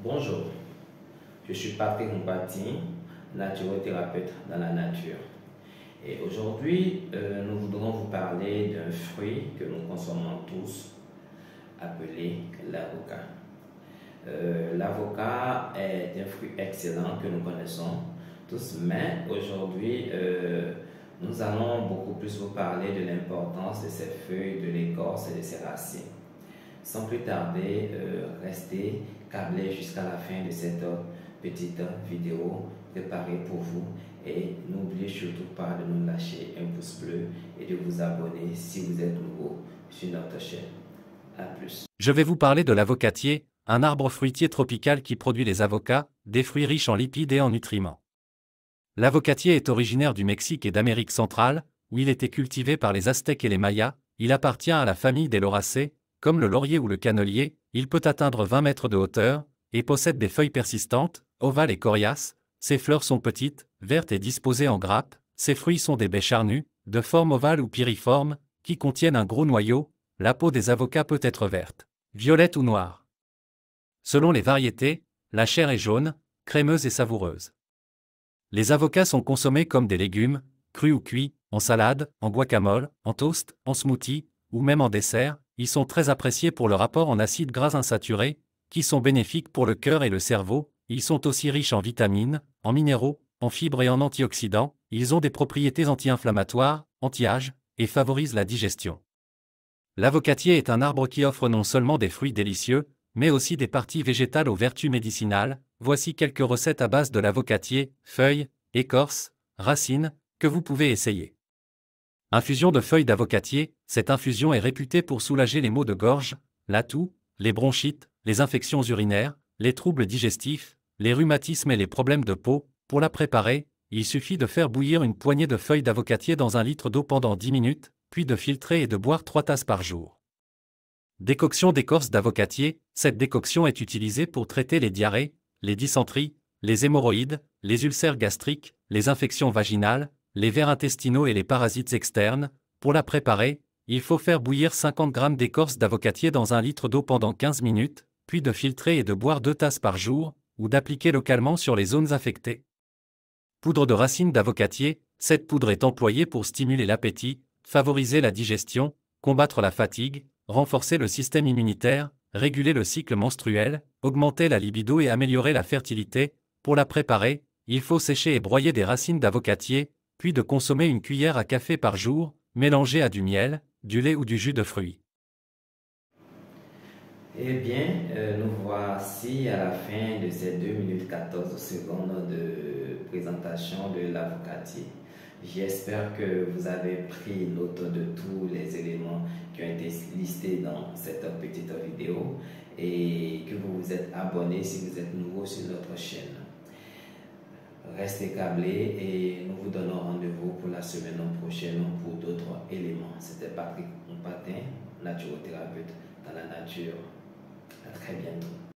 Bonjour, je suis Patrick Mpati, naturothérapeute dans la nature. Et aujourd'hui, nous voudrons vous parler d'un fruit que nous consommons tous, appelé l'avocat. L'avocat est un fruit excellent que nous connaissons tous, mais aujourd'hui, nous allons beaucoup plus vous parler de l'importance de ses feuilles, de l'écorce et de ses racines. Sans plus tarder, restez câblés jusqu'à la fin de cette petite vidéo préparée pour vous et n'oubliez surtout pas de nous lâcher un pouce bleu et de vous abonner si vous êtes nouveau sur notre chaîne. A plus. Je vais vous parler de l'avocatier, un arbre fruitier tropical qui produit les avocats, des fruits riches en lipides et en nutriments. L'avocatier est originaire du Mexique et d'Amérique centrale, où il était cultivé par les Aztèques et les Mayas. Il appartient à la famille des lauracées. Comme le laurier ou le cannelier, il peut atteindre 20 mètres de hauteur et possède des feuilles persistantes, ovales et coriaces. Ses fleurs sont petites, vertes et disposées en grappes. Ses fruits sont des baies charnues, de forme ovale ou piriforme, qui contiennent un gros noyau. La peau des avocats peut être verte, violette ou noire. Selon les variétés, la chair est jaune, crémeuse et savoureuse. Les avocats sont consommés comme des légumes, crus ou cuits, en salade, en guacamole, en toast, en smoothie, ou même en dessert. Ils sont très appréciés pour leur apport en acides gras insaturés, qui sont bénéfiques pour le cœur et le cerveau. Ils sont aussi riches en vitamines, en minéraux, en fibres et en antioxydants. Ils ont des propriétés anti-inflammatoires, anti-âge, et favorisent la digestion. L'avocatier est un arbre qui offre non seulement des fruits délicieux, mais aussi des parties végétales aux vertus médicinales. Voici quelques recettes à base de l'avocatier, feuilles, écorces, racines, que vous pouvez essayer. Infusion de feuilles d'avocatier. Cette infusion est réputée pour soulager les maux de gorge, la toux, les bronchites, les infections urinaires, les troubles digestifs, les rhumatismes et les problèmes de peau. Pour la préparer, il suffit de faire bouillir une poignée de feuilles d'avocatier dans 1 litre d'eau pendant 10 minutes, puis de filtrer et de boire 3 tasses par jour. Décoction d'écorce d'avocatier. Cette décoction est utilisée pour traiter les diarrhées, les dysenteries, les hémorroïdes, les ulcères gastriques, les infections vaginales, les vers intestinaux et les parasites externes. Pour la préparer, il faut faire bouillir 50 g d'écorce d'avocatier dans 1 litre d'eau pendant 15 minutes, puis de filtrer et de boire 2 tasses par jour, ou d'appliquer localement sur les zones affectées. Poudre de racines d'avocatier. Cette poudre est employée pour stimuler l'appétit, favoriser la digestion, combattre la fatigue, renforcer le système immunitaire, réguler le cycle menstruel, augmenter la libido et améliorer la fertilité. Pour la préparer, il faut sécher et broyer des racines d'avocatier, puis de consommer 1 cuillère à café par jour, mélangée à du miel, du lait ou du jus de fruits. Eh bien, nous voici à la fin de ces 2 minutes 14 secondes de présentation de l'avocatier. J'espère que vous avez pris note de tous les éléments qui ont été listés dans cette petite vidéo et que vous vous êtes abonné si vous êtes nouveau sur notre chaîne. Restez câblés et nous vous donnons rendez-vous pour la semaine prochaine pour d'autres éléments. C'était Patrick Mpatin, naturothérapeute dans la nature. À très bientôt.